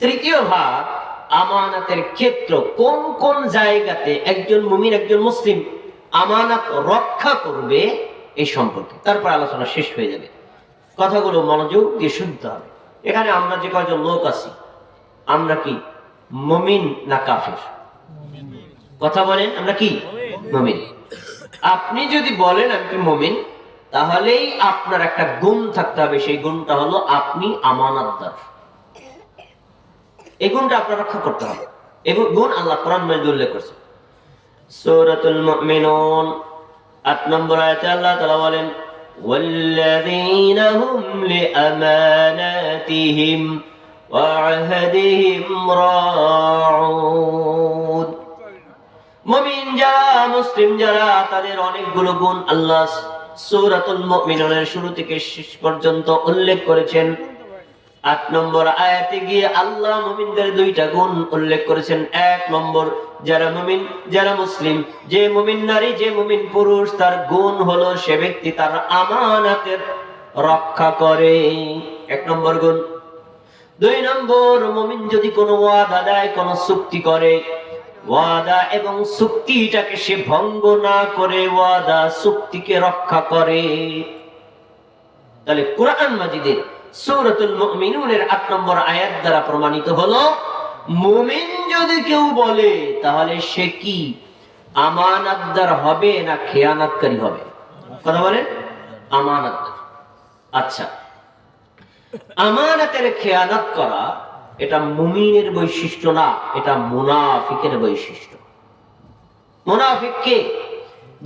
তৃতীয় ভাগ, আমানাতের ক্ষেত্র কোন কোন জায়গাতে একজন মুমিন একজন মুসলিম আমানত রক্ষা করবে এই সম্পর্কে তারপর আলোচনা শেষ হয়ে যাবে। কথাগুলো মনোযোগ দিয়ে শুনতে হবে। এখানে আমরা যে কয়জন লোক আছি, আমরা কি মুমিন না কাফের? কথা বলেন, আমরা কি মুমিন? আপনি যদি বলেন আমি মুমিন, তাহলেই আপনার একটা গুণ থাকতে হবে, সেই গুণটা হলো আপনি আমানতদার। এই গুণটা আপনার রক্ষা করতে হবে। এই গুণ আল্লাহ কোরআন মাজিদে উল্লেখ করেছে। সূরাতুল মুমিনুন ৮ নম্বর আয়াতে আল্লাহ তাআলা বলেন, ওয়াল্লাযীনা হুম লিআমানাতিহিম ওয়া আহদিহিম রাউন। মুমিন যারা, মুসলিম যারা, তাদের অনেকগুলো গুণ আল্লাহ সূরাতুল মুমিনুনের শুরু থেকে শেষ পর্যন্ত উল্লেখ করেছেন। ৮ নম্বর আয়াতে গিয়ে আল্লাহ মুমিনদের দুইটা গুণ উল্লেখ করেছেন। ১ নম্বর, যারা মুমিন, যারা মুসলিম, যে মুমিন নারী, যে মুমিন পুরুষ, তার গুণ হলো সে ব্যক্তি তার আমানতের রক্ষা করে। ১ নম্বর গুণ। ২ নম্বর, মুমিন যদি কোনো ওয়াদা দেয়, কোনো চুক্তি করে, ওয়াদা এবং চুক্তিটাকে সে ভঙ্গ না করে ওয়াদা চুক্তিকে রক্ষা করে। তাহলে কোরআন মাজিদের সূরাতুল মুমিনুনের ৮ নম্বর আয়াত দ্বারা প্রমাণিত হলো, মুমিন যদি কেউ বলে তাহলে সে কি আমানতদার হবে না খেয়ানতকারী হবে? কথা বলেন, আমানতদার। আচ্ছা, আমানতের খেয়ানত করা এটা মুমিনের বৈশিষ্ট্য না, এটা মুনাফিকের বৈশিষ্ট্য। মুনাফিক কে?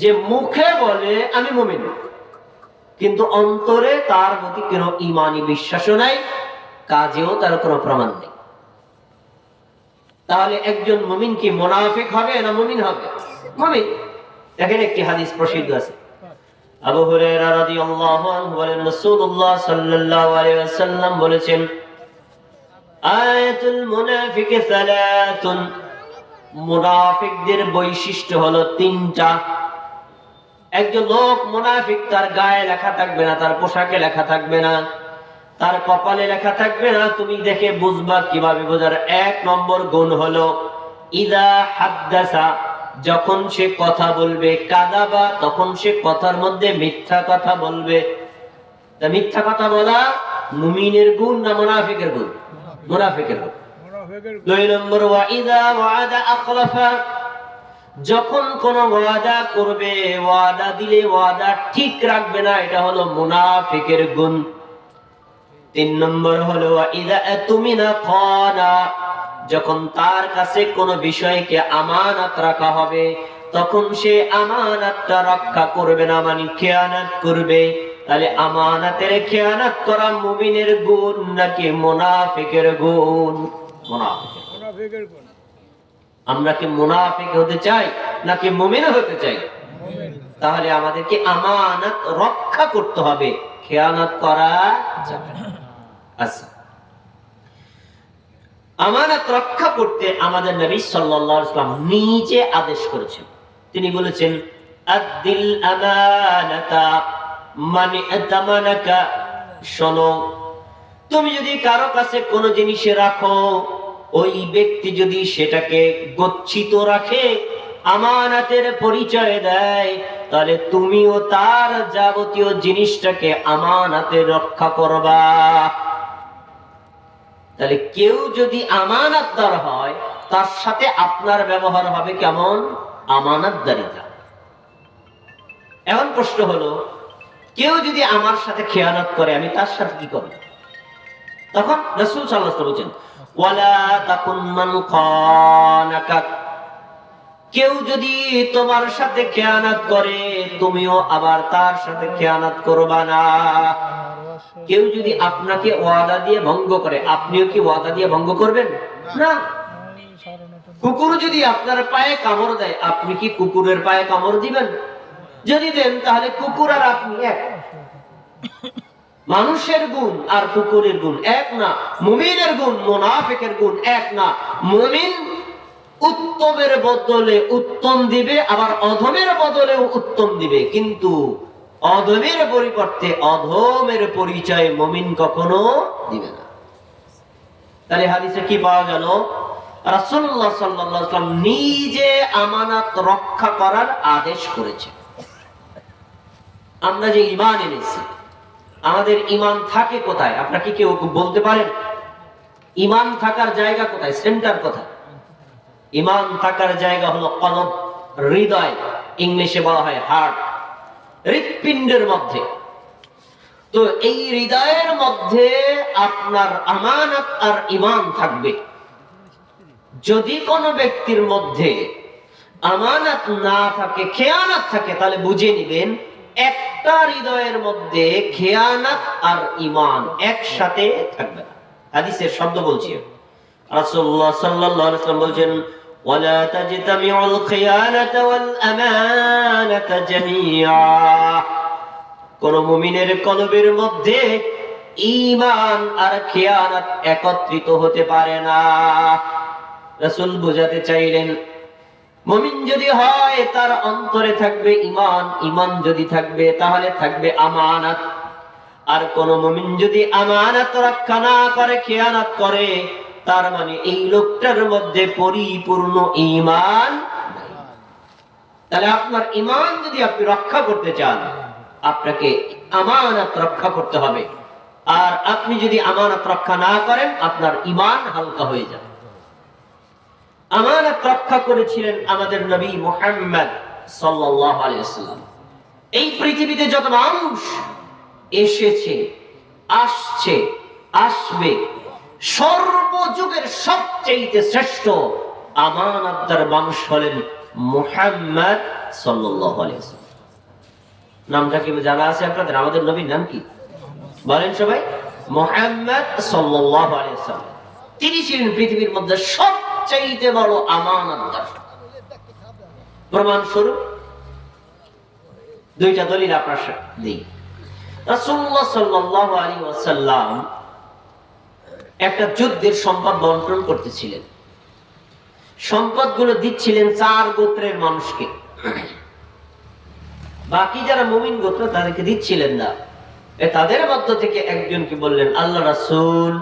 যে মুখে বলে আমি মুমিন, কিন্তু অন্তরে তার প্রতি কোনো ঈমানি বিশ্বাসও নাই, কাজেও তার কোনো প্রমাণ নেই। তাহলে একজন মুমিন কি মুনাফিক হবে না মুমিন হবে? মুমিন। দেখেন একটি হাদিস প্রসিদ্ধ আছে, আবু হুরায়রা রাদিয়াল্লাহু আনহু বলেন, রাসূলুল্লাহ সাল্লাল্লাহু আলাইহি ওয়াসাল্লাম বলেছেন, আয়াতুল মুনাফিকি সালাতুন, মুনাফিকদের বৈশিষ্ট্য হলো ৩টা। একজন লোক মুনাফিক, তার গায়ে লেখা থাকবে না, তার পোশাকে লেখা থাকবে না, তার কপালে লেখা থাকবে না, তুমি দেখে বুঝবা। কিভাবে বোঝার? ১ নম্বর গুণ হলো ইদা হাদ্দাসা, যখন সে কথা বলবে, কাযাবা, তখন সে কথার মধ্যে মিথ্যা কথা বলবে। তা মিথ্যা কথা বলা মুমিনের গুণ না মুনাফিকের গুণ? মুনাফিকের গুণ। ২ নম্বর, ওয়া ইদা ওয়াদা আখলাফা, যখন কোন ওয়াদা করবে, ওয়াদা দিলে ওয়াদা ঠিক রাখবে না, এটা হলো মুনাফিকের গুণ। ৩ নম্বর হলো ইদা আতুমিনা খানা, যখন তার কাছে কোন বিষয়কে আমানত রাখা হবে, তখন সে আমানতটা রক্ষা করবে না, মানে খেয়ানত করবে। তাহলে আমানতের খেয়ানত করা মুমিনের গুণ নাকি মুনাফিকের গুণ? মুনাফিকের গুণ। আমরা কি মুনাফিক হতে চাই নাকি মুমিন হতে চাই? তাহলে আমাদেরকে আমানত রক্ষা করতে হবে, খেয়ানত করা যাবে না। আচ্ছা, আমানত রক্ষা করতে আমাদের নবী সাল্লাল্লাহু আলাইহি ওয়াসাল্লাম নিজে আদেশ করেছেন। তিনি বলেছেন, আদ্দিল আমানাতা মানে আতামানাকা, শোনো, তুমি যদি কারো কাছে কোনো জিনিস রাখো, ওই ব্যক্তি যদি সেটাকে গচ্ছিত রাখে, আমানতের পরিচয় দেয়, তাহলে তুমিও তার যাবতীয় জিনিসটাকে আমানতে রক্ষা করবা। তাহলে কেউ যদি আমানতদার হয়, তার সাথে আপনার ব্যবহার হবে কেমন? আমানতদারিতা। এখন প্রশ্ন হলো, কেউ যদি আমার সাথে খেয়ানত করে, আমি তার সাথে কি করব? তখন রাসূল সাল্লাল্লাহু আলাইহি ওয়াসাল্লাম বলেছেন, ওয়ালা তাকুন মান খানাকা, কেউ যদি তোমার সাথে খেয়ানত করে, তুমিও আবার তার সাথে খেয়ানত করবা না। কেউ যদি আপনাকে ওয়াদা দিয়ে ভঙ্গ করে, আপনিও কি ওয়াদা দিয়ে ভঙ্গ করবেন? না। কুকুর যদি আপনার পায়ে কামড় দেয়, আপনি কি কুকুরের পায়ে কামড় দিবেন? যদি দেন, তাহলে কুকুর আর আপনি এক। মানুষের গুণ আর কুকুরের গুণ এক না। মুমিনের গুণ মুনাফিকের গুণ এক না। মুমিন উত্তমের বদলে উত্তম দিবে, আবার অধমের বদলে উত্তম দিবে, কিন্তু অধমের পরিবর্তে অধমের পরিচয় মুমিন কখনো দিবে না। তাহলে হাদিসে কি পাওয়া গেল? রাসূলুল্লাহ সাল্লাল্লাহু আলাইহি ওয়াসাল্লাম নিজে আমানত রক্ষা করার আদেশ করেছে। আমরা যে ঈমান এনেছি, আমাদের ঈমান থাকে কোথায়? আপনারা কি কেউ বলতে পারেন? ঈমান থাকার জায়গা কোথায়? সেন্টার কোথায়? ঈমান থাকার জায়গা হলো কলব, হৃদয়, ইংলিশে বলা হয় হার্ট, হৃৎপিণ্ডের মধ্যে। তো এই হৃদয়ের মধ্যে আপনার আমানত আর ঈমান থাকবে। যদি কোনো ব্যক্তির মধ্যে আমানত না থাকে, খেয়ানত থাকে, তাহলে বুঝে নিবেন একটা হৃদয়ের মধ্যে খেয়ানত আর ঈমান একসাথে থাকবে না। হাদিসের শব্দ বলছি, রাসূলুল্লাহ সাল্লাল্লাহু আলাইহি ওয়াসাল্লাম বলেন, ওয়ালা তাজতামিউল খিয়ানাতু ওয়াল আমানাতু জামিআ। কোন মুমিনের কলবের মধ্যে ঈমান আর খেয়ানত একত্রিত হতে পারে না। রাসূল বোঝাতে চাইলেন, মুমিন যদি হয় তার অন্তরে থাকবে ঈমান, ঈমান যদি থাকবে তাহলে থাকবে আমানত। আর কোন মুমিন যদি আমানত রক্ষা না করে, খেয়ানত করে, তার মানে এই লোকটার মধ্যে পরিপূর্ণ ঈমান নাই। তাহলে আপনার ঈমান যদি আপনি রক্ষা করতে চান, আপনাকে আমানত রক্ষা করতে হবে। আর আপনি যদি আমানত রক্ষা না করেন, আপনার ঈমান হালকা হয়ে যাবে। আমানত রক্ষা করেছিলেন আমাদের নবী মুহাম্মদ সাল্লাল্লাহু আলাইহি ওয়াসাল্লাম। এই পৃথিবীতে যত মানুষ এসেছে, আসছে, আসবে, সর্বযুগের সবচেয়ে শ্রেষ্ঠ আমানতদার মানুষ হলেন মুহাম্মদ সাল্লাল্লাহু আলাইহি ওয়াসাল্লাম। নামটা কি জানা আছে আপনাদের? আমাদের নবীর নাম কি বলেন সবাই? মুহাম্মদ সাল্লাল্লাহু আলাইহি ওয়াসাল্লাম। তিনি ছিলেন পৃথিবীর মধ্যে সবচেয়ে বড় আমানতদার। প্রমাণ স্বরূপ দুইটা দলিল আপনার সাথে দেই। রাসূলুল্লাহ সাল্লাল্লাহু আলাইহি ওয়াসাল্লাম একটা যুদ্ধের সম্পদ বন্টন করতেছিলেন। সম্পদগুলো দিচ্ছিলেন 4 গোত্রের মানুষকে। বাকি যারা মুমিন গোত্র তাদেরকে দিচ্ছিলেন না। তাদের মধ্য থেকে একজনকে বললেন, আল্লাহ রাসূল,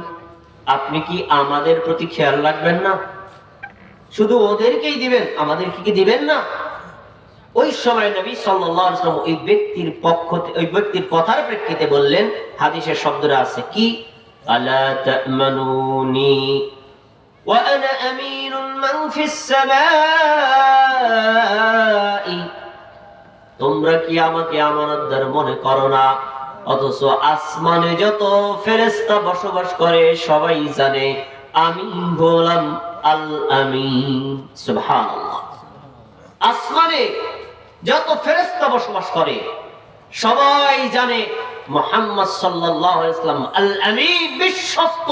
আপনি কি আমাদের প্রতি খেয়াল রাখবেন না? শুধু ওদেরকেই দিবেন, আমাদেরকে কি দিবেন না? ওই সময় নবী সাল্লাল্লাহু আলাইহি ওয়াসাল্লাম ওই ব্যক্তির কথার প্রেক্ষিতে বললেন, হাদিসের শব্দটা আছে কি, আলা তা'মানুনি ওয়া আনা আমিনুন মান ফিস সামাই। তোমরা কি আমাকে আমানতদার মনে করো না? অথচ আসমানে যত ফেরেশতা বসবাস করে সবাই জানে আমি হলাম আল আমিন। সুবহানাল্লাহ। আসমানে যত ফেরেশতা বসবাস করে সবাই জানে মুহাম্মদ সাল্লাল্লাহু আলাইহি ওয়াসাল্লাম আল আমিন, বিশ্বস্ত।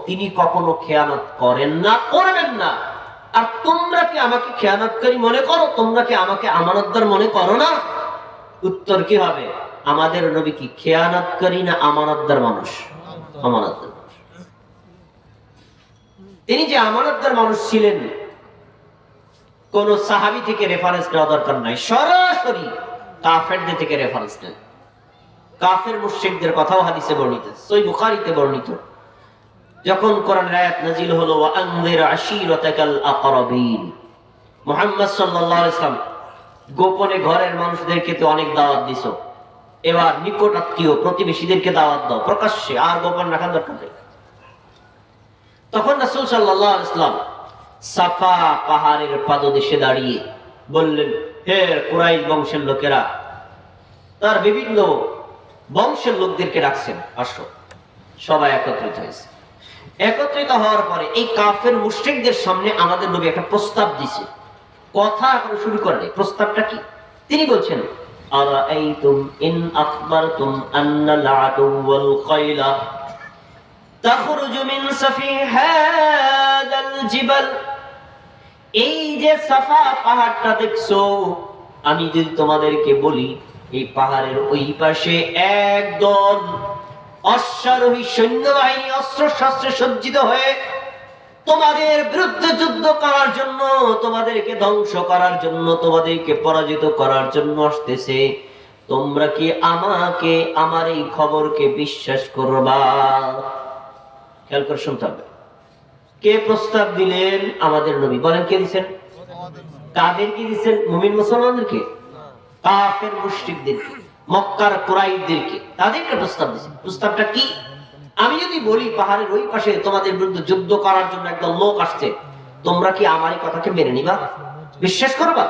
তিনি কখনো খেয়ানত করেন না, করবেন না। আর তোমরা কি আমাকে খেয়ানতকারী মনে করো? তোমরা কি আমাকে আমানতদার মনে করো না? উত্তর কি হবে? আমাদের নবী কি খেয়ানতকারী না আমানতদার মানুষ? আমানতদার মানুষ। তিনি যে আমানতদার মানুষ ছিলেন, কোন সাহাবী থেকে রেফারেন্স নেওয়া দরকার নাই, সরাসরি কাফেরদের থেকে রেফারেন্স নেন। কাফের মুশরিকদের কথাও হাদিসে বর্ণিত, সহিহ বুখারীতে বর্ণিত। যখন কোরআনের আয়াত নাযিল হলো, ওয়া আনযির আশীরাতাকাল আকরাবিন, মুহাম্মদ সাল্লাল্লাহু আলাইহি ওয়াসাল্লাম গোপনে ঘরের মানুষদেরকে তো অনেক দাওয়াত দিছো, এবার নিকট আত্মীয় প্রতিবেশীদেরকে দাওয়াত দাও প্রকাশ্যে, আর গোপন রাখার দরকার নেই। তখন রাসূল সাল্লাল্লাহু আলাইহি ওয়াসাল্লাম সাফা পাহাড়ের পাদদেশে দাঁড়িয়ে বললেন, হে কুরাইশ বংশের লোকেরা, তার বিভিন্ন বংশের লোকদেরকে ডাকছেন, আসো। সবাই একত্রিত হয়েছে। একত্রিত হওয়ার পরে এই কাফের মুশরিকদের সামনে আমাদের নবী একটা প্রস্তাব দিয়েছে। কথা এখন শুরু করেন, প্রস্তাবটা কি? তিনি বলছেন, আরাআইতুম ইন আখবারতুম আন্নাল আদুওয়াল খায়লা তাখরুজু মিন সাফি হাদাল জিবাল। এই যে সাফা পাহাড়টা দেখছো, আমি যদি তোমাদেরকে বলি এই পাহাড়ের ওই পাশে একদল অশ্বারোহী সৈন্যবাহিনী অস্ত্র শস্ত্রে সজ্জিত হয়ে তোমাদের বিরুদ্ধে যুদ্ধ করার জন্য, তোমাদেরকে ধ্বংস করার জন্য, তোমাদেরকে পরাজিত করার জন্য আসতেছে, তোমরা কি আমাকে, আমার এই খবরকে বিশ্বাস করবা? খেয়াল করে শুনতে হবে। কে প্রস্তাব দিলেন? আমাদের নবী। বলেন কে দিচ্ছেন? কাদের কি দিচ্ছেন? মুমিন মুসলমানদেরকে? কাফের মুশরিকদেরকে, মক্কার কুরাইশদেরকে, তাদেরকে প্রস্তাব দিচ্ছেন। প্রস্তাবটা কি? আমি যদি বলি পাহাড়ের ওই পাশে তোমাদের বিরুদ্ধে যুদ্ধ করার জন্য একদল লোক আসছে, তোমরা কি আমারই কথাকে মেনে নিবা, বিশ্বাস করবা?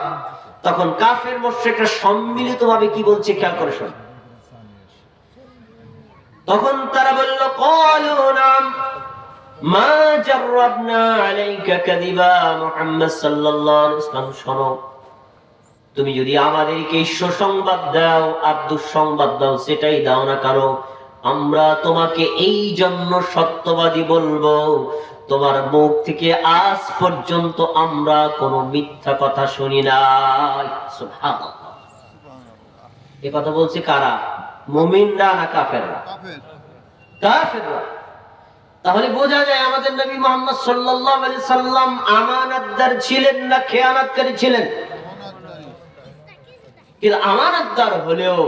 তখন কাফের মুশরিকরা সম্মিলিতভাবে কি বলছে খেয়াল করে শোন। তখন তারা বলল, ক্বালু নাম মা জাররাবনা আলাইকা কাযিবা। মুহাম্মদ সাল্লাল্লাহু আলাইহি ওয়াসাল্লাম, শোনো, তুমি যদি আমাদেরকে সুসংবাদ দাও আর দুঃসংবাদ দাও, সেটাই দাও না কেন, আমরা তোমাকে এই জন্য সত্যবাদী বলবো, তোমার মুখ থেকে আজ পর্যন্ত আমরা কোনো মিথ্যা কথা শুনি নাই। সুবহানাল্লাহ। এই কথা বলছে কারা? মুমিনরা না কাফেররা? কাফেররা। তাহলে বোঝা যায় আমাদের নবী মুহাম্মদ সাল্লাল্লাহু আলাইহি সাল্লাম আমানতদার ছিলেন না খেয়ানতকারী ছিলেন? কিন্তু আমানতদার হলেও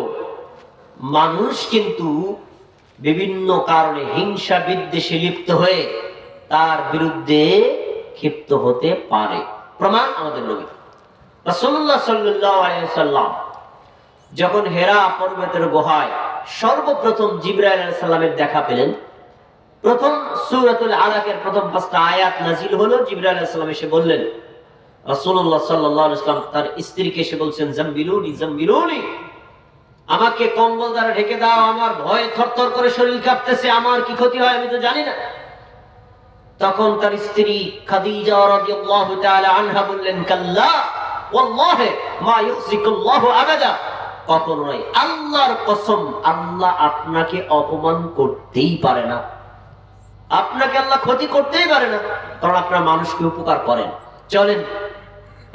মানুষ কিন্তু বিভিন্ন কারণে হিংসা বিদ্বেষে লিপ্ত হয়ে তার বিরুদ্ধে ক্ষিপ্ত হতে পারে। প্রমাণ আমাদের নবী রাসূলুল্লাহ সাল্লাল্লাহু আলাইহি ওয়াসাল্লাম যখন হেরা পর্বতের গুহায় সর্বপ্রথম জিবরাইল আলাইহিস সালামের দেখা পেলেন, প্রথম সূরাতুল আলাকের প্রথম 5টা আয়াত নাযিল হলো। জিবরাইল আলাইহিস সালাম এসে বললেন, রাসূলুল্লাহ সাল্লাল্লাহু আলাইহি ওয়াসাল্লাম তার স্ত্রীকে এসে বলছেন, জাম্বিলুনি জাম্বিলুনি, আমাকে কম্বল দ্বারা ঢেকে দাও, আমার ভয়ে থরথর করে শরীর কাঁপতেছে, আমার কি ক্ষতি হয় আমি তো জানি না। তখন তার স্ত্রী খাদিজা রাদিয়াল্লাহু তাআলা আনহা বললেন, কাল্লা ওয়াল্লাহি মা ইউযিকুল্লাহু আবাদা, কখনো নয়, আল্লাহর কসম, আল্লাহ আপনাকে অপমান করতেই পারে না, আপনাকে আল্লাহ ক্ষতি করতেই পারে না, কারণ আপনারা মানুষকে উপকার করেন। চলেন,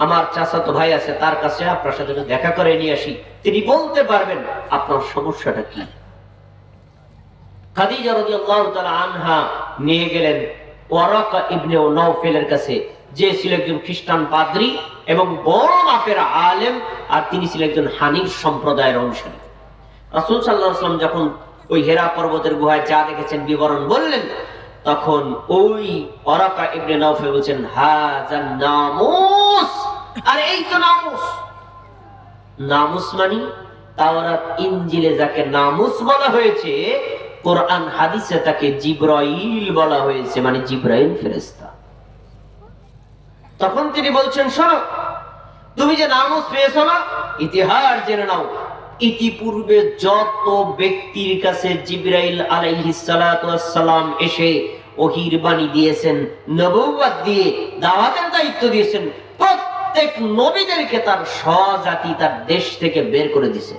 আমার চাচাতো ভাই আছে, তার কাছে আপনার সাথে দেখা করে নিয়ে আসি, তিনি বলতে পারবেন আপনার সমস্যাটা কি। খাদিজা রাদিয়াল্লাহু তাআলা আনহা নিয়ে গেলেন ওয়ারাকা ইবনে নাওফেলের কাছে, যে ছিল একজন খ্রিস্টান পাদ্রী এবং বড় মাপের আলেম, আর তিনি ছিলেন একজন হানিফ সম্প্রদায়ের অনুসারী। রাসূল সাল্লাল্লাহু আলাইহি ওয়াসাল্লাম যখন ওই হেরা পর্বতের গুহায় যা দেখেছেন বিবরণ বললেন, তখন ওই ওয়ারাকা ইবনে নাওফেল বলছেন, হাযান নামুস, আর এই তো নামুস। নামুস মানে তাওরাত ইনজিলে যাকে নামুস বলা হয়েছে, কোরআন হাদিসে তাকে জিবরাইল বলা হয়েছে, মানে জিবরাইল ফেরেশতা। তখন তিনি বলছেন, শোনো, তুমি যে নামুস পেয়েছো না, ইতিহাস জেনে নাও, ইতিপূর্বে যত ব্যক্তির কাছে জিবরাইল আলাইহিস সালাতু ওয়াস সালাম এসে ওহীর বাণী দিয়েছেন, নবুয়ত দিয়ে দাওয়াতের দায়িত্ব দিয়েছেন, প্রত্যেক নবীদেরকে তার স্বজাতি তার দেশ থেকে বের করে দিয়েছে,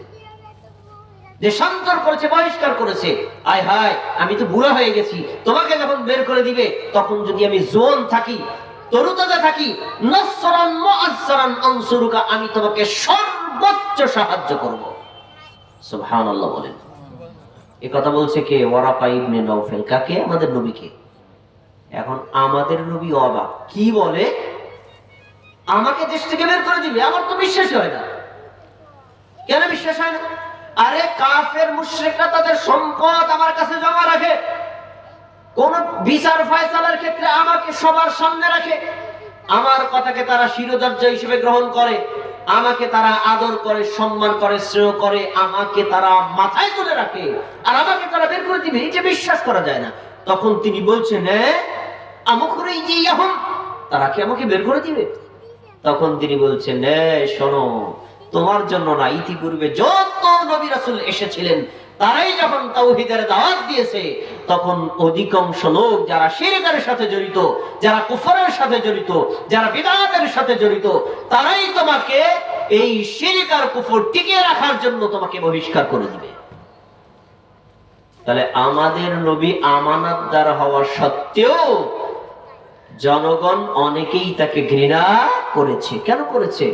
দেশান্তর করেছে, বহিষ্কার করেছে। আয় হায়, আমি তো বুড়া হয়ে গেছি, তোমাকে যখন বের করে দিবে তখন যদি আমি জোয়ান থাকি, তরুতাজা থাকি, নাসরান মুআজ্জারান আনসুরুকা, আমি তোমাকে সর্বোচ্চ সাহায্য করব। সুবহানাল্লাহ বলেন। এই কথা বলছে কে? ওয়ারাকা ইবনে নাওফেল। কাকে? আমাদের নবীকে। এখন আমাদের নবী অবাক, কি বলে আমাকে দেশ থেকে বের করে দিবে? আমার তো বিশ্বাস হয় না। কেন বিশ্বাস হয় না? আরে কাফের মুশরিকরা তাদের সম্পদ আমার কাছে জমা রাখে, কোন বিচার ফয়সালার ক্ষেত্রে আমাকে সবার সামনে রাখে, আমার কথাকে তারা শিরোধার্য হিসেবে গ্রহণ করে, আমাকে তারা আদর করে, সম্মান করে, শ্রেয় করে, আমাকে তারা মাথায় তুলে রাখে, আর আমাকে তারা বের করে দিবে, এটা বিশ্বাস করা যায় না। তখন তিনি বলছেন, তারা কি আমাকে বের করে দিবে? তখন তিনি বলছেন, শোনো, তোমার জন্য না, ইতিপূর্বে যত নবী রাসূল এসেছিলেন তারাই যখন তাওহীদের দাওয়াত দিয়েছে, তখন অধিকাংশ লোক যারা শিরকের সাথে জড়িত, যারা কুফরের সাথে জড়িত, যারা বিদআতের সাথে জড়িত, তারাই তোমাকে এই শিরক আর কুফর টিকিয়ে রাখার জন্য তোমাকে বহিষ্কার করে দিবে। তাহলে আমাদের নবী আমানতদার হওয়া সত্ত্বেও জনগণ অনেকেই তাকে ঘৃণা করেছে। কেন করেছে?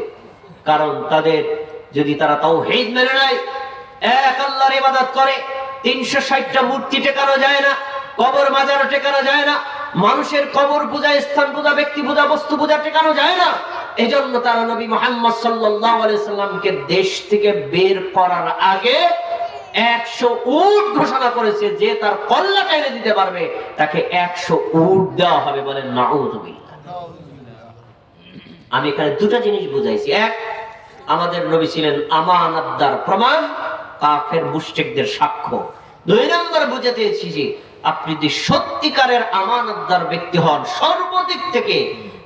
কারণ তাদের, যদি তারা তাওহীদ মেনে নেয়, এক আল্লাহর ইবাদত করে, 360টা মূর্তি টেকানো যায় না, কবর মাজারও টেকানো যায় না, মানুষের কবর পূজা, স্থান পূজা, ব্যক্তি পূজা, বস্তু পূজা টেকানো যায় না, এজন্য তারা নবী মুহাম্মদ সাল্লাল্লাহু আলাইহি সাল্লামকে দেশ থেকে বের করার আগে 100 উট ঘোষণা করেছে, যে তার কল্যাণটা এনে দিতে পারবে তাকে 100 উট দেওয়া হবে। বলেন নাউযুবিল্লাহ। আমি এখানে দুটা জিনিস বুঝাইছি। এক, আমাদের নবী ছিলেন আমানতদার, প্রমাণ কাফের মুশরিকদের সাক্ষ্য। 2 নম্বর বুঝাতেছি যে আপনি যদি সত্যিকারের আমানতদার ব্যক্তি হন সর্বদিক থেকে,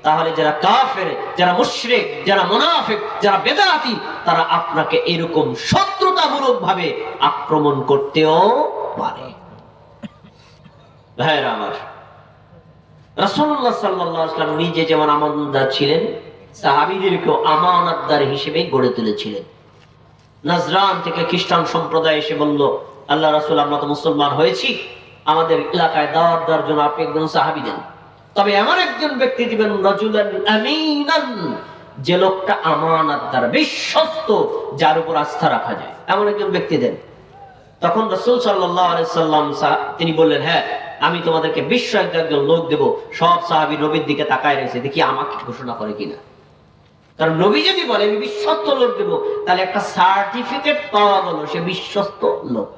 তাহলে যারা কাফের, যারা মুশরিক, যারা মুনাফিক, যারা বেদাতি, তারা আপনাকে এরকম শত্রুতামূলক ভাবে আক্রমণ করতেও পারে। ভাইরা আমার, রাসূলুল্লাহ সাল্লাল্লাহু আলাইহি ওয়াসাল্লাম নিজে যেমন আমানতদার ছিলেন, সাহাবীদেরকেও আমানতদার হিসেবে গড়ে তুলেছিলেন। নাজরান থেকে খ্রিস্টান সম্প্রদায় এসে বলল, আল্লাহ রাসূল, আমরা তো মুসলমান হয়েছি, আমাদের এলাকায় দাওয়াত দেওয়ার জন্য আপনি একজন সাহাবী দেন, তবে এমন একজন ব্যক্তি দিবেন রাজুলান আমিনান, যে লোকটা আমানতদার, বিশ্বস্ত, যার উপর আস্থা রাখা যায়, এমন একজন ব্যক্তি দেন। তখন রাসূল সাল্লাল্লাহু আলাইহি সাল্লাম তিনি বললেন, হ্যাঁ, আমি তোমাদেরকে বিশ্বস্ত একজন লোক দেব। সব সাহাবী নবীর দিকে তাকায় রয়েছে, দেখি আমাকে ঘোষণা করে কিনা। কারণ নবী যদি বলে আমি বিশ্বস্ত লোক দেব, তাহলে একটা সার্টিফিকেট পাওয়া গেল সে বিশ্বস্ত লোক।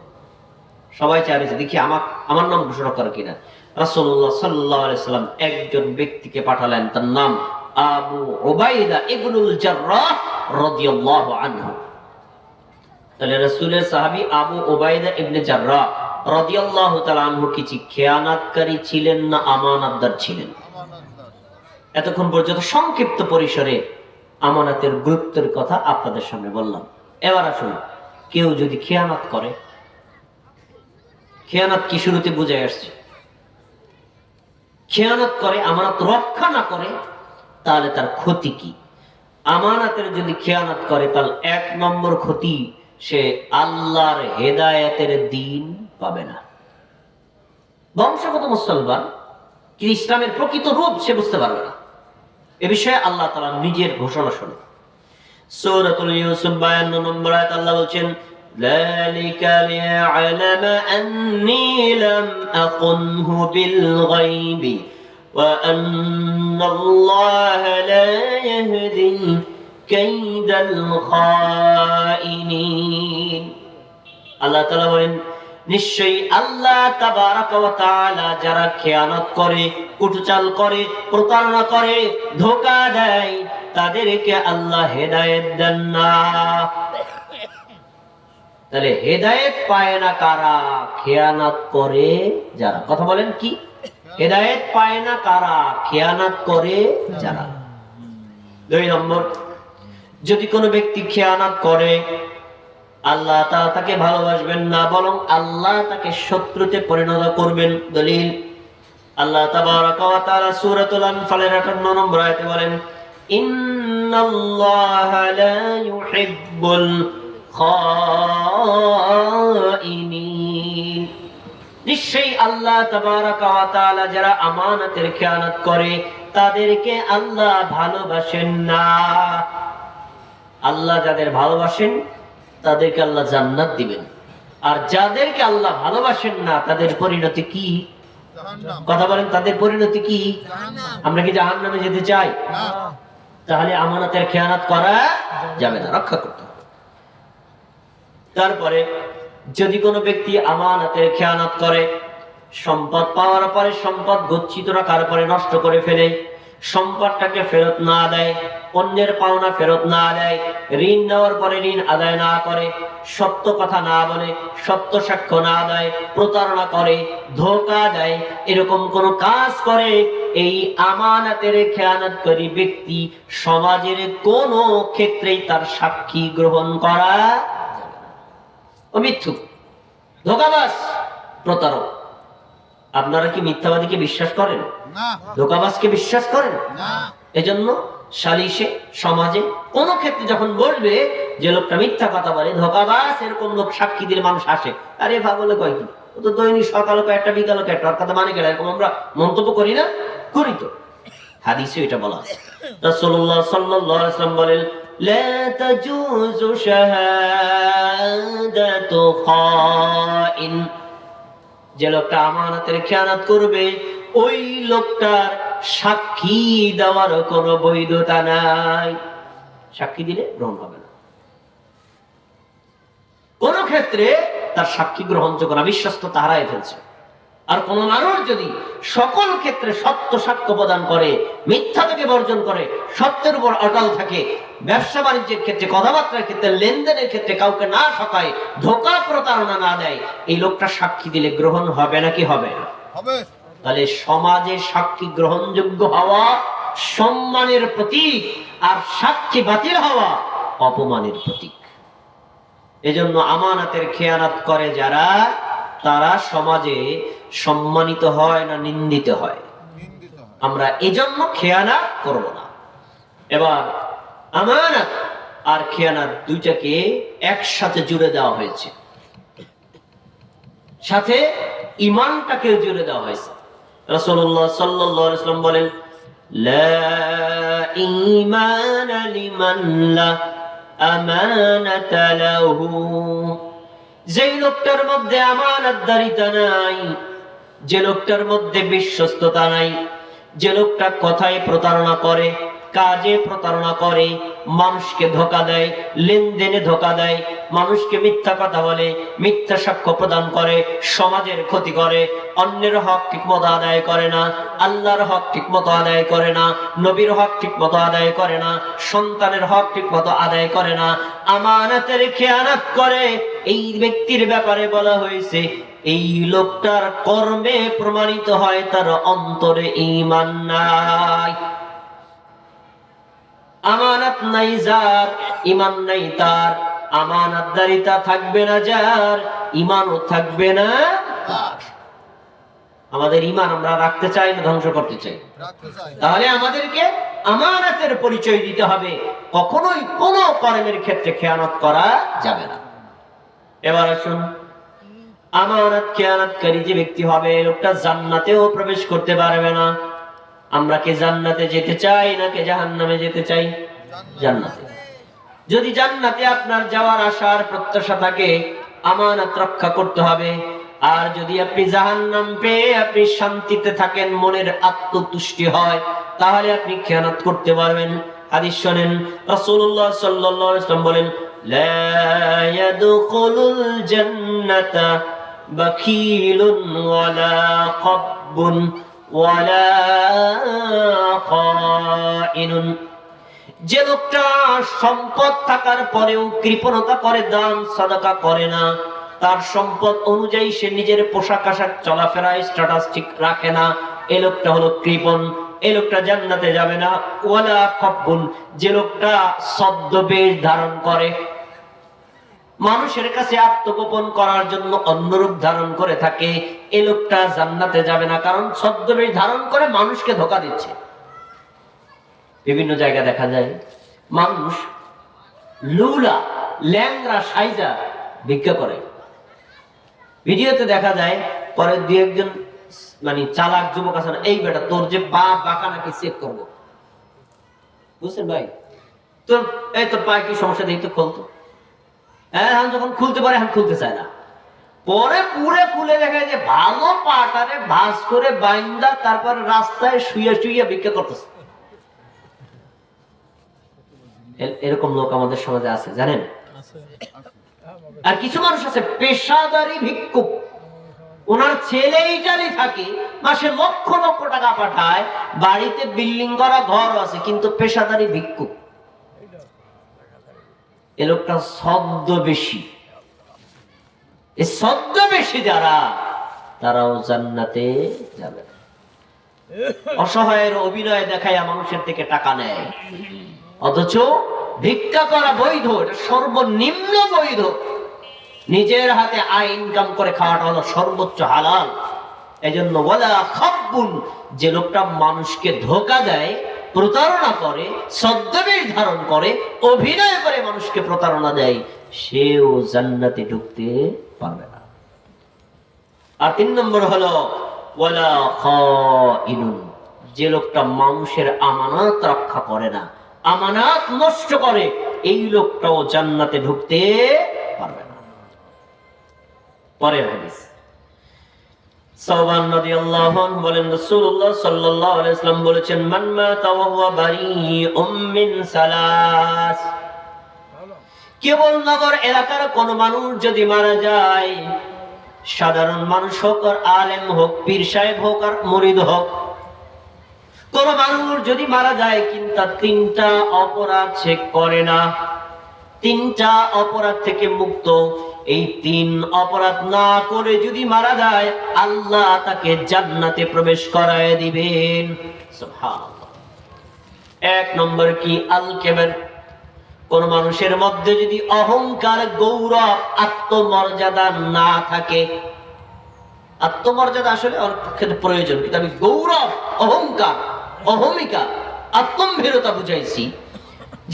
সবাই চায় রয়েছে, দেখি আমার নাম ঘোষণা করে কিনা। রাসূলুল্লাহ সাল্লাল্লাহু আলাইহি সাল্লাম একজন ব্যক্তিকে পাঠালেন, তার নাম আবু উবাইদা ইবনুল জাররাহ রাদিয়াল্লাহু আনহু। তাহলে রাসূলের সাহাবী আবু উবাইদা ইবনে জাররাহ রাদিয়াল্লাহু তাআলা আনহু কি খেয়ানাতকারী ছিলেন না আমানতদার ছিলেন? এতক্ষণ পর্যন্ত সংক্ষিপ্ত পরিসরে আমানতের গুরুত্বের কথা আপনাদের সামনে বললাম। এবার আসুন, কেউ যদি খেয়ানত করে, খেয়ানত কি শুরুতে বুঝে আসছে, খেয়ানত করে, আমানত রক্ষা না করে, তাহলে তার ক্ষতি কি? আমানতের যদি খেয়ানত করে, তাহলে 1 নম্বর ক্ষতি, সে আল্লাহর হেদায়েতের দ্বীন পাবে না। বংশগত মুসলমান, কিন্তু ইসলামের প্রকৃত রূপ সে বুঝতে পারবে না। এ বিষয়ে আল্লাহ তাআলা নিজের ঘোষণা শুনুন। সূরাতুল ইউসুফ 52 নম্বর আয়াত আল্লাহ বলেন, যালিকা লিয়া'লামা আন্নী লাম আকুনহু বিল গায়বি ওয়া আন্নাল্লাহা লা ইয়াহদি কাইদাল খাইনিন। আল্লাহ তাআলা বলেন, নিশ্চয়ই আল্লাহ তাবারাক ওয়া তাআলা যারা খেয়ানত করে, কুটুচাল করে, প্রতারণা করে, ধোঁকা দেয়, তাদেরকে আল্লাহ হেদায়েত দেন না। তাহলে হেদায়েত পায় না কারা? খেয়ানত করে যারা। কথা বলেন, কি হেদায়েত পায় না কারা? খেয়ানত করে যারা। 2 নম্বর, যদি কোনো ব্যক্তি খেয়ানত করে, আল্লাহ তাআলা তাকে ভালোবাসবেন না, বরং আল্লাহ তাকে শত্রুতে পরিণত করবেন। দলিল, আল্লাহ তাবারাক ওয়া তাআলা সূরাতুল আনফালের 58 নম্বর আয়াতে বলেন, ইন্নাল্লাহা লা ইউহিব্বুল খাইনিন। নিশ্চয়ই আল্লাহ তাবারাক ওয়া তাআলা যারা আমানতের খেয়ানত করে, তাদেরকে আল্লাহ ভালোবাসেন না। আল্লাহ যাদের ভালোবাসেন তাদেরকে আল্লাহ জান্নাত দিবেন, আর যাদেরকে আল্লাহ ভালোবাসেন না তাদের পরিণতি কি? কথা বলেন, তাদের পরিণতি কি? আমরা কি জাহান্নামে যেতে চাই? তাহলে আমানতের খেয়ানত করা যাবে না, রক্ষা করতে হবে। তারপরে যদি কোনো ব্যক্তি আমানতের খেয়ানত করে, সম্পদ পাওয়ার পরে সম্পদ গচ্ছিত রাখার পরে নষ্ট করে ফেলে, সম্পদটাকে ফেরত না দেয়, অন্যের পাওনা ফেরত না দেয়, ঋণ নেওয়ার পরে ঋণ আদায় না করে, সত্য কথা না বলে, সত্য সাক্ষ্য না দেয়, প্রতারণা করে, ধোঁকা দেয়, এরকম কোন কাজ করে, এই আমানতের খেয়ানতকারী ব্যক্তি সমাজের কোন ক্ষেত্রেই তার সাক্ষী গ্রহণ করা ও মিথ্যুক, ধোঁকাবাজ, প্রতারক। আপনারা কি মিথ্যাবাদীকে বিশ্বাস করেন? না। ধোঁকাবাজকে বিশ্বাস করেন? না। এজন্য সালিশে, সমাজে কোন ক্ষেত্রে যখন বলবে যে লোকটা মিথ্যা কথা বলে, ধোঁকাবাজ, এরকম লোক সাক্ষী দিলে মানুষ হাসে, আরে পাগলে কয় কি, ও তো দৈনিক সকালে কয়েকটা বিকালে কয়েকটা, ওর কথা মানে গেল, এরকম আমরা মন্তব্য করি না? করি তো। হাদিসে এটা বলা আছে। রাসূলুল্লাহ সাল্লাল্লাহু আলাইহি ওয়াসাল্লাম বলেন, লা তাজুজু শাহাদাতু খাইন। যে লোকটা আমানতের খেয়ানত করবে, ওই লোকটার সাক্ষী দেওয়ার কোনো বৈধতা নাই। সাক্ষী দিলে গ্রহণ হবে না। কোন ক্ষেত্রে তার সাক্ষী গ্রহণযোগ্য না, বিশ্বস্ততা হারায় ফেলছে। আর কোন মানুষ যদি সকল ক্ষেত্রে সত্য সাক্ষ্য প্রদান করে, মিথ্যা থেকে বর্জন করে, সত্যের উপর অটল থাকে, ব্যবসা বাণিজ্যের ক্ষেত্রে, কথাবার্তার ক্ষেত্রে, লেনদেনের ক্ষেত্রে কাউকে না ঠকায়, ধোঁকা প্রতারণা না দেয়, এই লোকটা সাক্ষী দিলে গ্রহণ হবে নাকি হবে না? তাহলে সমাজে সাক্ষী গ্রহণযোগ্য হওয়া সম্মানের প্রতীক, আর সাক্ষী বাতিল হওয়া অপমানের প্রতীক। এজন্য আমানতের খেয়ানত করে যারা, তারা সমাজে সম্মানিত হয় না নিন্দিত হয়? আমরা এজন্য খেয়ানত করব না। এবার আমানত আর খেয়ানত দুইটাকে একসাথে জুড়ে দেওয়া হয়েছে, সাথে ঈমানটাকে জুড়ে দেওয়া হয়েছে। রাসূলুল্লাহ সাল্লাল্লাহু আলাইহি ওয়াসাল্লাম বলেন, লা ঈমানা লিমান লা আমানাতা লাহু। যেই লোকটার মধ্যে আমানতদারিতা নাই, যে লোকটার মধ্যে বিশ্বস্ততা নাই, যে লোকটা কথায় প্রতারণা করে, কাজে প্রতারণা করে, মানুষকে ধোঁকা দেয়, লেনদেনে ধোঁকা দেয়, মানুষকে মিথ্যা কথা বলে, মিথ্যা সাক্ষ্য প্রদান করে, সমাজের ক্ষতি করে, অন্যের হক ঠিকমতো আদায় করে না, আল্লাহর হক ঠিকমতো আদায় করে না, নবীর হক ঠিকমতো আদায় করে না, সন্তানের হক ঠিকমতো আদায় করে না, আমানতের খেয়ানত করে, এই ব্যক্তির ব্যাপারে বলা হয়েছে এই লোকটার কর্মে প্রমাণিত হয় তার অন্তরে ঈমান নাই। আমানত নাই যার, ঈমান নাই তার, আমানতদারিতা থাকবে না যার, ঈমানও থাকবে না তার। আমাদের ঈমান আমরা রাখতে চাই না ধ্বংস করতে চাই? তাহলে আমাদেরকে আমানতের পরিচয় দিতে হবে, কখনোই কোনো কর্মের ক্ষেত্রে খেয়ানত করা যাবে না। এবার আসুন, আমানত খেয়ানতকারী যে ব্যক্তি হবে, লোকটা জান্নাতেও প্রবেশ করতে পারবে না। আমরা কি জান্নাতে যেতে চাই নাকি জাহান্নামে যেতে চাই? জান্নাতে। যদি জান্নাতে আপনার যাওয়ার আশার প্রত্যাশা থাকে, আমানত রক্ষা করতে হবে। আর যদি আপনি জাহান্নাম পেয়ে আপনি শান্তিতে থাকেন, মনের আত্মতুষ্টি হয়, তাহলে আপনি খেয়ানত করতে পারবেন। হাদিস শুনেন, রাসূলুল্লাহ সাল্লাল্লাহু আলাইহি ওয়াসাল্লাম বলেন, লা ইয়াদখুলুল জান্নাতা বাখিলুন ওয়ালা খাব্বুন ওয়ালা খাইনুন। যে লোকটা সম্পদ থাকার পরেও কৃপণতা করে, দান সাদাকা করে না, তার সম্পদ অনুযায়ী সে নিজের পোশাক আশাক চলাফেরা স্ট্যাটাস ঠিক রাখে না, এই লোকটা হলো কৃপণ, এই লোকটা জান্নাতে যাবে না। ওয়ালা খাব্বুন, যে লোকটা ছদ্মবেশ ধারণ করে, মানুষের কাছে আত্মগোপন করার জন্য অন্য রূপ ধারণ করে থাকে, এই লোকটা জান্নাতে যাবে না, কারণ ছদ্মবেশ ধারণ করে মানুষকে ধোঁকা দিচ্ছে। বিভিন্ন জায়গায় দেখা যায় মানুষ লুলা ল্যাংরা সাইজা ভিক্ষা করে, ভিডিওতে দেখা যায়। পরে দু একজন মানে চালাক যুবক আছে না, এই বেটা তোর যে বাপ বাঁকা নাকি চেক করবো, বুঝছেন ভাই, তোর এই তোর পায়ে কি সমস্যা, দেখি তো খুলতো। হ্যাঁ, যখন খুলতে পারে এখন খুলতে চায় না, পরে পুরে খুলে দেখা যায় যে ভালো পাটারে ভাঁজ করে বাইন্দা তারপরে রাস্তায় শুয়ে শুয়ে ভিক্ষা করতেছে। এরকম লোক আমাদের সমাজে আছে, জানেন? আর কিছু মানুষ আছে পেশাদারি ভিক্ষুক, ওনার ছেলে ইটালি থাকে, মাসে লক্ষ লক্ষ টাকা পাঠায়, বাড়িতে বিল্ডিং করা ঘর আছে, কিন্তু পেশাদারি ভিক্ষুক। এ লোকটা ছদ্মবেশী। এই ছদ্মবেশী যারা, তারাও জান্নাতে যাবে না। অসহায়ের অভিনয় দেখায় মানুষের থেকে টাকা নেয়, অথচ ভিক্ষা করা বৈধ, এটা সর্বনিম্ন বৈধ। নিজের হাতে আয় ইনকাম করে খাওয়াটা হলো সর্বোচ্চ হালাল। এজন্য ওয়ালা খাব্বুন, যে লোকটা মানুষকে ধোঁকা দেয়, প্রতারণা করে, ছদ্মবেশ ধারণ করে, অভিনয় করে মানুষকে প্রতারণা দেয়, সেও জান্নাতে ঢুকতে পারবে না। আর 3 নম্বর হলো ওয়ালা খাইনুন, যে লোকটা মানুষের আমানত রক্ষা করে না, আমানত নষ্ট করে, এই লোকটাও জান্নাতে ঢুকতে পারবে না। পরের হাদিস, সাওবান রাদিয়াল্লাহু আনহু বলেন, রাসূলুল্লাহ সাল্লাল্লাহু আলাইহি ওয়াসাল্লাম বলেছেন, মান মাতা ওয়া হুয়া বারিউম মিন সালাস, কেবল নগর এলাকার কোন মানুষ যদি মারা যায়, সাধারণ মানুষ হোক আর আলেম হোক, পীর সাহেব হোক আর মুরিদ হোক, কোন মানুষ যদি মারা যায় কিন্তু তার তিনটা অপরাধ সে করে না, তিনটা অপরাধ থেকে মুক্ত, এই তিন অপরাধ না করে যদি মারা যায় আল্লাহ তাকে জান্নাতে প্রবেশ করায় দিবেন। সুবহানাল্লাহ। এক নম্বর কি? আল কিবর। কোন মানুষের মধ্যে যদি অহংকার, গৌরব, আত্মমর্যাদা না থাকে, আত্মমর্যাদা আসলে অনেক ক্ষেত্রে প্রয়োজন, কিন্তু আমি গৌরব, অহংকার, অহমিকা, আত্মম্ভীরতা বুঝাইছি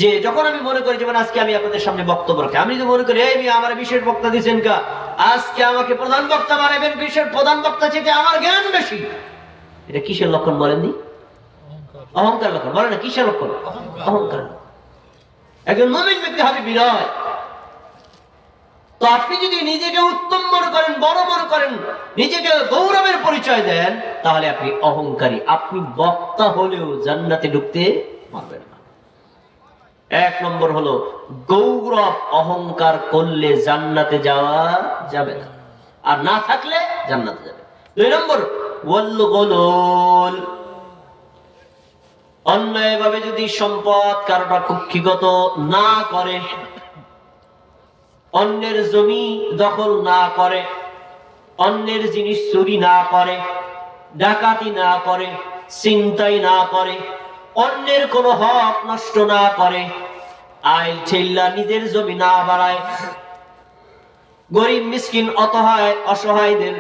যে যখন আমি মনে করি যেমন আজকে আমি আপনাদের সামনে বক্তব্য রাখি, আমি তো মনে করি এই আমার বিশেষ বক্তা দিচ্ছেন কা, আজকে আমাকে প্রধান বক্তা বানাবেন, বিশেষ প্রধান বক্তা চেয়ে আমার জ্ঞান বেশি, এটা কিসের লক্ষণ বলেননি? অহংকার লক্ষণ। বলে না কিসের লক্ষণ? অহংকার। একজন মুমিন ব্যক্তি হবে বিনয়। তো আপনি যদি নিজেকে উত্তম মনে করেন, বড় মনে করেন, নিজেকে গৌরবের পরিচয় দেন, তাহলে আপনি অহংকারী। আপনি বক্তা হলেও জান্নাতে ঢুকতে পারবেন না। এক নম্বর হলো গৌরব, অহংকার করলে জান্নাতে যাওয়া যাবে না, আর না থাকলে জান্নাতে যাবে। দুই নম্বর ওয়াল গুলুল। অন্যায়ভাবে যদি সম্পদ কারোটা কুক্ষিগত না করে, অন্যের জমি দখল না করে, অন্যের জিনিস চুরি না করে, ডাকাতি না করে, ছিনতাই না করে, অন্যের কোনো হক নষ্ট না করে, আইল ঠেল্লা নিজের জমি না বাড়ায়, গরিব মিসকিন অসহায়দের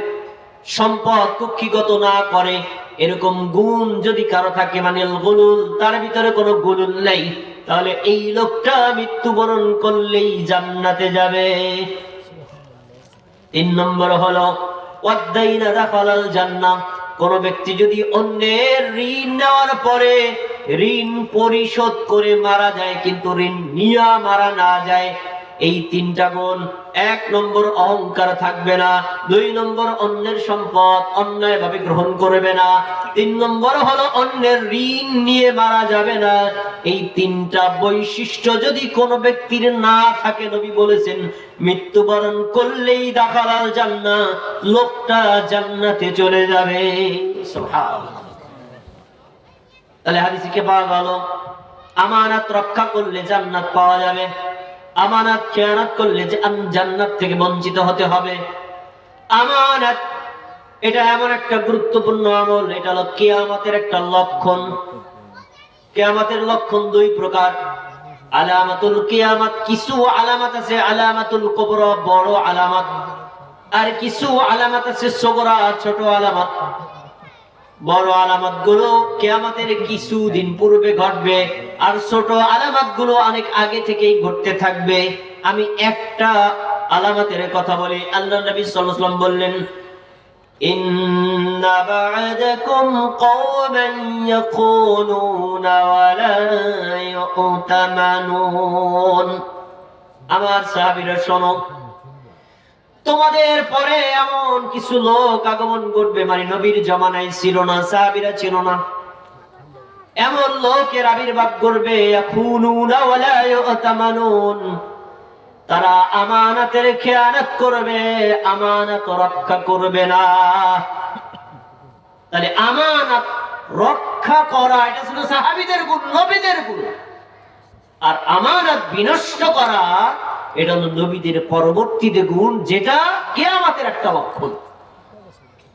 সম্পদ কুক্ষিগত না করে, এরকম গুণ যদি কারো থাকে, মানে গুলুল, তার ভিতরে কোনো গুলুল নেই, তাহলে এই লোকটা মৃত্যুবরণ করলেই জান্নাতে যাবে। তিন নম্বর হলো ওয়াদাইনা দাখালাল জান্নাহ। কোন ব্যক্তি যদি অন্যের ঋণ নেওয়ার পরে ঋণ পরিশোধ করে মারা যায়, কিন্তু ঋণ নিয়ে মারা না যায়, এই তিনটা গুণ। এক নম্বর অহংকার থাকবে না, দুই নম্বর অন্যের সম্পদ অন্যায়ভাবে গ্রহণ করবে না, তিন নম্বর হলো অন্যের ঋণ নিয়ে মারা যাবে না। এই তিনটা বৈশিষ্ট্য যদি কোনো ব্যক্তির না থাকে, নবী বলেছেন মৃত্যুবরণ করলেই দাখালাল জান্নাহ, লোকটা জান্নাতে চলে যাবে। সুবহানাল্লাহ। তাহলে হাদিসে কি পাওয়া গেল? আমানত রক্ষা করলে জান্নাত পাওয়া যাবে, আমানত খেয়ানত করলে যে জান্নাত থেকে বঞ্চিত হতে হবে। আমানত এটা এমন একটা গুরুত্বপূর্ণ আমল, এটা হলো কিয়ামতের একটা লক্ষণ। কিয়ামতের লক্ষণ দুই প্রকার। আলামাতুল কিয়ামত, কিছু আলামত আছে আলামাতুল কুবরা, বড় আলামত, আর কিছু আলামত আছে সগরা, ছোট আলামত। বড় আলামত গুলো কিয়ামতের কিছু দিন পূর্বে ঘটবে, আর ছোট আলামত গুলো অনেক আগে থেকেই ঘটতে থাকবে। আমি একটা আলামতের কথা বলি। আল্লাহ নবী সাল্লাল্লাহু আলাইহি ওয়াসাল্লাম বললেন, ইন্না বা'দাকুম কওমান ইয়াকুনুনা ওয়া লা ইউতামানুন। আমার সাহাবীরা শোনো, তোমাদের পরে এমন কিছু লোক আগমন করবে, মানে নবীর জামানায় ছিল না, সাহাবীরা ছিল না, এমন লোকের আবির্ভাব করবে, ইয়াকুনুনা ওয়া লা ইউতামানুন, তারা আমানতের খেয়ানত করবে, আমানত রক্ষা করবে না। তাহলে আমানত রক্ষা করা এটা ছিল সাহাবীদের গুণ, নবীদের গুণ, আর আমানত বিনষ্ট করা এটা হলো নবীদের পরবর্তীতে গুণ, যেটা কিয়ামতের একটা লক্ষণ।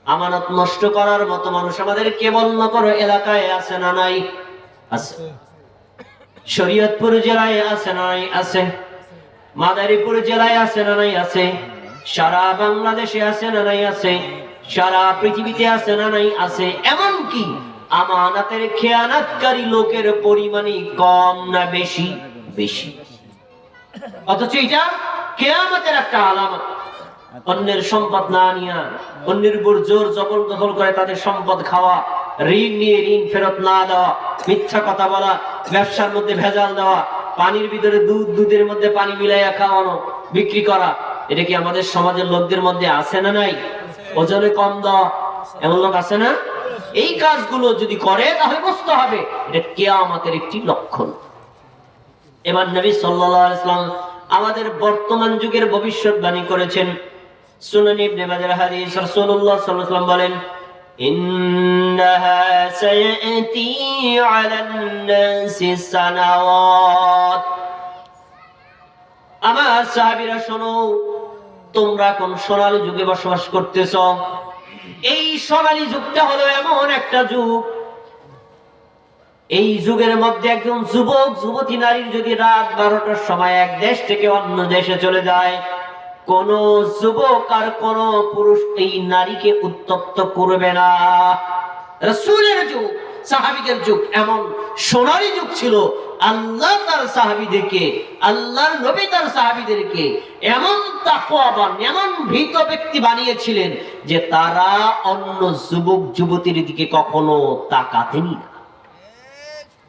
আমানত নষ্ট করার মতো মানুষ আমাদের কেবলনগর এলাকায় আছে না নাই? আছে। শরীয়তপুর জেলায় আছে না নাই? আছে। মাদারীপুর জেলায় আছে না নাই? আছে। সারা বাংলাদেশে আছে না নাই? আছে। সারা পৃথিবীতে আছে না নাই? আছে। এমনকি আমানতের খেয়ানতকারী লোকের পরিমাণই কম না বেশি? বেশি। অথচ এটা কিয়ামতের একটা আলামত। অন্যের সম্পদ না নিয়া, অন্যের উপর জোর জবরদখল করে তাদের সম্পদ খাওয়া, ঋণ নিয়ে ঋণ ফেরত না দেওয়া, মিথ্যা কথা বলা, ব্যবসার মধ্যে ভেজাল দেওয়া, পানির ভিতরে দুধের মধ্যে পানি মিলাইয়া খাওয়ানো, বিক্রি করা, এটা কি আমাদের সমাজের লোকদের মধ্যে আছে না নাই? ওজনে কম দেওয়া, এমন লোক আছে না? এই কাজগুলো যদি করে তাহলে বুঝতে হবে এটা কিয়ামতের একটি লক্ষণ। এবার নবী সাল্লাল্লাহু আলাইহি ওয়াসাল্লাম আমাদের বর্তমান যুগের ভবিষ্যৎবাণী করেছেন। সুনান ইবনে মাজাহ হাদিস, রাসূলুল্লাহ সাল্লাল্লাহু আলাইহি ওয়াসাল্লাম বলেন, ইন্নাহা সায়াতি আলান নাসি সানাওয়াত। আমার সাহাবীরা শোনো, তোমরা কোন সোনালী যুগে বসবাস করতেছ। এই সোনালী যুগটা হলো এমন একটা যুগ, এই যুগের মধ্যে একজন যুবক যুবতী নারীর যদি রাত 12টার সময় এক দেশ থেকে অন্য দেশে চলে যায়, কোন যুবক আর কোন পুরুষ এই নারীকে উত্তপ্ত করবে না। রাসূলের যুগ, সাহাবীদের যুগ এমন সোনালী যুগ ছিল। আল্লাহ তার সাহাবীদেরকে, আল্লাহর নবী তার সাহাবীদেরকে এমন তাকওয়াবান, এমন ভীত ব্যক্তি বানিয়েছিলেন যে তারা অন্য যুবক যুবতীর দিকে কখনো তাকাতেনি না।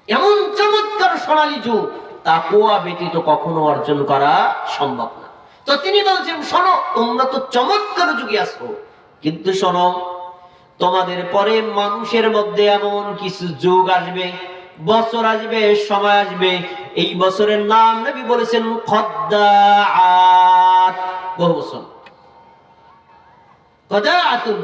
এমন চমৎকার সোনালী যুগ তাকওয়া ব্যতীত কখনো অর্জন করা সম্ভব না। তো তিনি বলছেন, শোনো, তোমরা তো চমৎকার যুগে আছো, কিন্তু শোনো, তোমাদের পরে মানুষের মধ্যে এমন কিছু যুগ আসবে, বছর আসবে, সময় আসবে, এই বছরের নাম নবী বলেছেন খদ্দাআত। বহু বছর খদ্দাআতুন,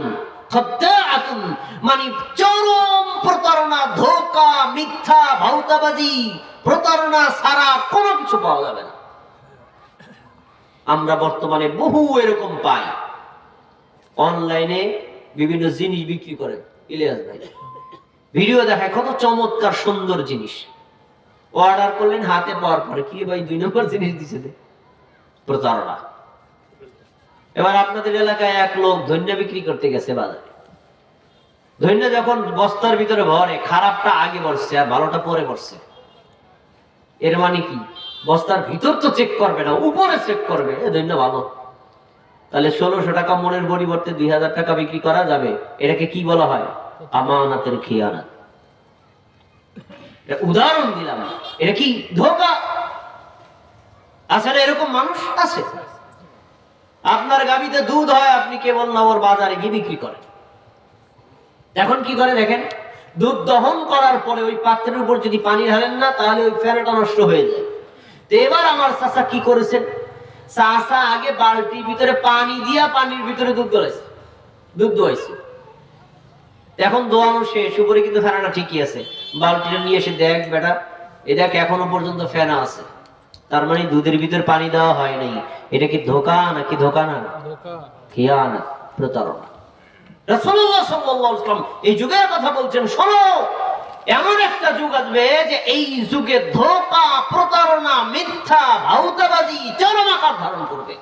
খদ্দাআতুন মানে চরম প্রতারণা, ধোঁকা, মিথ্যা, ভাউতাবাজি, প্রতারণা ছাড়া কোনো কিছু পাওয়া যাবে না। আমরা বর্তমানে বহু এরকম পাই। অনলাইনে বিভিন্ন জিনিস বিক্রি করে, ইলিয়াস ভাই ভিডিও দেখায় কত চমৎকার সুন্দর জিনিস, অর্ডার করলেন, হাতে পাওয়ার পরে কি ভাই 2 নম্বর জিনিস দিছে, প্রতারণা। এবার আপনাদের এলাকায় এক লোক ধন্য বিক্রি করতে গেছে বাজারে। ধন্য যখন বস্তার ভিতরে ভরে, খারাপটা আগে বসছে আর ভালোটা পরে বসছে। এর মানে কি, বস্তার ভিতর তো চেক করবে না, উপরে চেক করবে ধন্য ভালো। তাহলে 1600 টাকা মনের পরিবর্তে 2000 টাকা বিক্রি করা যাবে। এটাকে কি বলা হয়? আমানতের খেয়ানত। উদাহরণ দিলাম, এটা কি ধোঁকা? আসলে এরকম মানুষ আছে। আপনার গাবিতে দুধ হয়, আপনি কেবল নগর বাজারে গিয়ে বিক্রি করেন। এখন কি করে দেখেন, দুধ দহন করার পরে ওই পাত্রের উপর যদি পানি ঢালেন না, তাহলে ওই ফেনাটা নষ্ট হয়ে যায়। তো এবার আমার চাচা কি করেছেন, চাচা আগে বালতির ভিতরে পানি দিয়া পানির ভিতরে দুধ দোয়াইছে। এখন দোয়ানো শেষ, উপরে কিন্তু ফেনাটা ঠিকই আছে। বালতিটা নিয়ে এসে দেখ বেটা, এ দেখ এখনো পর্যন্ত ফেনা আছে, তার মানে দুধের ভিতর পানি দেওয়া হয় নাই। এটা কি ধোঁকা নাকি ধোঁকা না? খেয়ানত, প্রতারণা। রাসূলুল্লাহ সাল্লাল্লাহু আলাইহি ওয়াসাল্লাম এই যুগের কথা বলছেন, শোনো, এমন একটা যুগ আসবে যে এই যুগে ধোঁকা, প্রতারণা, মিথ্যা, ভাউতাবাজি চরম আকার ধারণ করবে।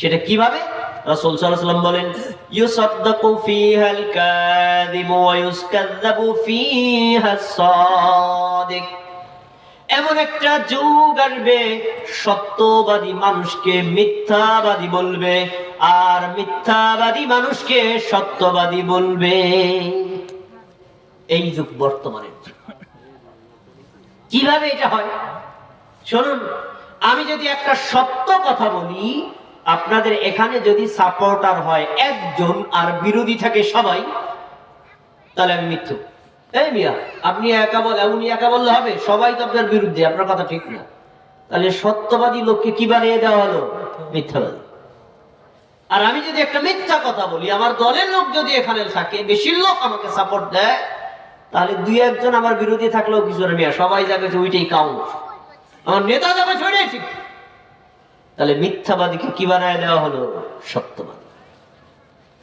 সেটা কিভাবে? রাসূল সাল্লাল্লাহু আলাইহি ওয়াসাল্লাম বলেন, ইউসাদ্দাকু ফীহাল কাযিব ওয়া ইউসকাযযাবু ফীহাস সাদিক। এমন একটা যুগ আসবে, সত্যবাদী মানুষকে মিথ্যাবাদী বলবে, আর মিথ্যাবাদী মানুষকে সত্যবাদী বলবে। এই যুগ বর্তমানের যুগ। কিভাবে এটা হয় শুনুন, আমি যদি একটা সত্য কথা বলি, আপনাদের এখানে যদি সাপোর্টার হয় একজন আর বিরোধী থাকে সবাই, তাহলে আমি মিথ্যুক। এই মিয়া, আপনি একা উনি একা বললে হবে? সবাই তো আপনার বিরুদ্ধে, আপনার কথা ঠিক না। তাহলে সত্যবাদী লোককে কি বানিয়ে দেওয়া হলো? মিথ্যাবাদী। আর আমি যদি একটা মিথ্যা কথা বলি, আমার দলের লোক যদি এখানে থাকে, বেশি লোক আমাকে সাপোর্ট দেয়, তাহলে 2-1 আমার বিরোধী থাকলেও কিছু না, মিয়া সবাই যাবে ওইটাই কাউন্ট, আমার নেতা যাবে ছড়িয়ে ঠিক। তাহলে মিথ্যাবাদীকে কি বানিয়ে দেওয়া হলো? সত্যবাদী।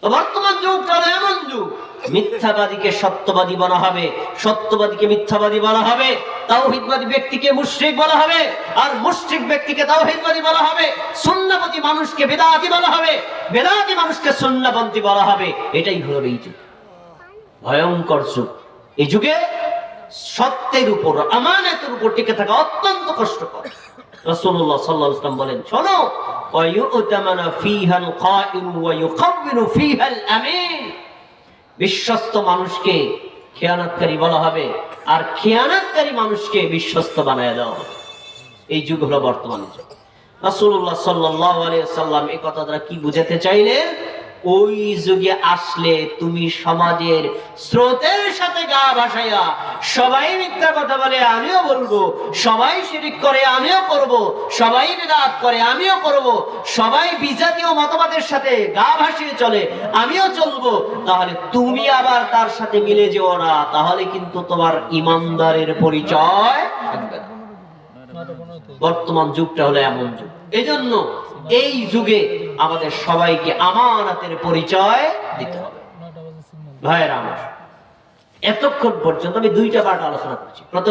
বর্তমান যুগটা এমন যুগ, মিথ্যাবাদীকে সত্যবাদী বলা হবে, সত্যবাদীকে মিথ্যাবাদী বলা হবে, তাওহীদবাদী ব্যক্তিকে মুশরিক বলা হবে, আর মুশরিক ব্যক্তিকে তাওহীদবাদী বলা হবে, সুন্নাহপন্থী মানুষকে বিদআতি বলা হবে, বিদআতি মানুষকে সুন্নাহপন্থী বলা হবে। এটাই হলো এই যুগ, ভয়ঙ্কর যুগ। এই যুগে সত্যের উপর, আমানতের উপর টিকে থাকা অত্যন্ত কষ্টকর। রাসূলুল্লাহ সাল্লাল্লাহু আলাইহি ওয়াসাল্লাম বলেন, শোনো, ওয়ায়ুতামানা ফীহাল কায়িন ওয়া ইউকাব্বিরু ফীহাল আমিন। বিশ্বস্ত মানুষকে খেয়ানতকারী বলা হবে, আর খেয়ানতকারী মানুষকে বিশ্বস্ত বানায় দেওয়া হবে। এই যুগ হলো বর্তমান যুগ। রাসূলুল্লাহ সাল্লাল্লাহু আলাইহি ওয়াসাল্লাম এই কথা দ্বারা কি বুঝাতে চাইলেন? ওই যুগে আসলে তুমি সমাজের স্রোতের সাথে গা ভাসাইয়া, সবাই মিথ্যা কথা বলে আমিও বলবো, সবাই শিরক করে আমিও করব, সবাই বিদআত করে আমিও করব, সবাই বিজাতীয় মতবাদের সাথে গা ভাসিয়ে চলে আমিও চলবো, তাহলে তুমি আবার তার সাথে মিলে যেও না, তাহলে কিন্তু তোমার ইমানদারের পরিচয় থাকবে না। বর্তমান যুগটা হলো এমন যুগ। এজন্য এই যুগে আমাদের সবাইকে আমানতের পরিচয় দিতে হবে। ভাইয়েরা আমার, এতক্ষণ পর্যন্ত আমি দুইটা পার্ট আলোচনা করছি। প্রথম